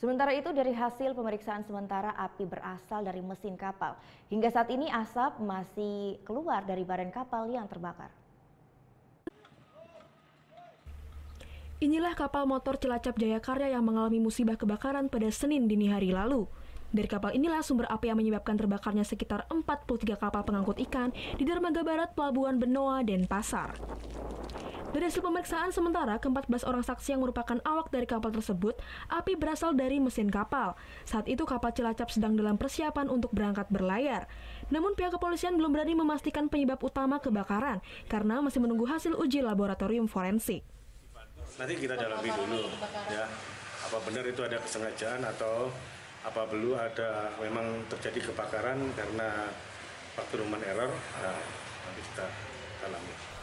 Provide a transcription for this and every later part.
Sementara itu dari hasil pemeriksaan sementara api berasal dari mesin kapal. Hingga saat ini asap masih keluar dari badan kapal yang terbakar. Inilah kapal motor Cilacap Jayakarya yang mengalami musibah kebakaran pada Senin dini hari lalu. Dari kapal inilah sumber api yang menyebabkan terbakarnya sekitar 43 kapal pengangkut ikan di dermaga barat Pelabuhan Benoa, Denpasar. Dari hasil pemeriksaan sementara, ke-14 orang saksi yang merupakan awak dari kapal tersebut, api berasal dari mesin kapal. Saat itu kapal Cilacap sedang dalam persiapan untuk berangkat berlayar. Namun pihak kepolisian belum berani memastikan penyebab utama kebakaran karena masih menunggu hasil uji laboratorium forensik. Nanti kita dalami dulu, ya, apa benar itu ada kesengajaan atau apa belum ada memang terjadi kebakaran karena faktor human error, nah, nanti kita dalami.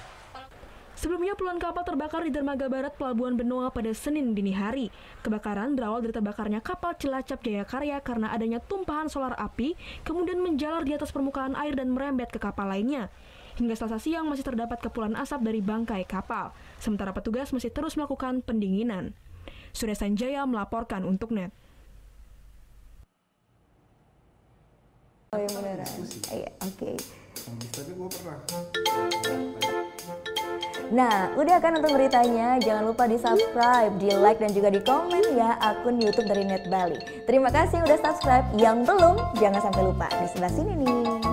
Sebelumnya puluhan kapal terbakar di dermaga barat Pelabuhan Benoa pada Senin dini hari. Kebakaran berawal dari terbakarnya kapal Cilacap Jayakarya karena adanya tumpahan solar api, kemudian menjalar di atas permukaan air dan merembet ke kapal lainnya. Hingga Selasa siang masih terdapat kepulan asap dari bangkai kapal, sementara petugas masih terus melakukan pendinginan. Surya Sanjaya melaporkan untuk NET. Oh yang beneran? Iya, oke. Tapi gue pernah. Nah, udah kan nonton beritanya? Jangan lupa di-subscribe, di-like, dan juga di-komen ya akun YouTube dari Net Bali. Terima kasih udah subscribe. Yang belum, jangan sampai lupa. Di sebelah sini nih.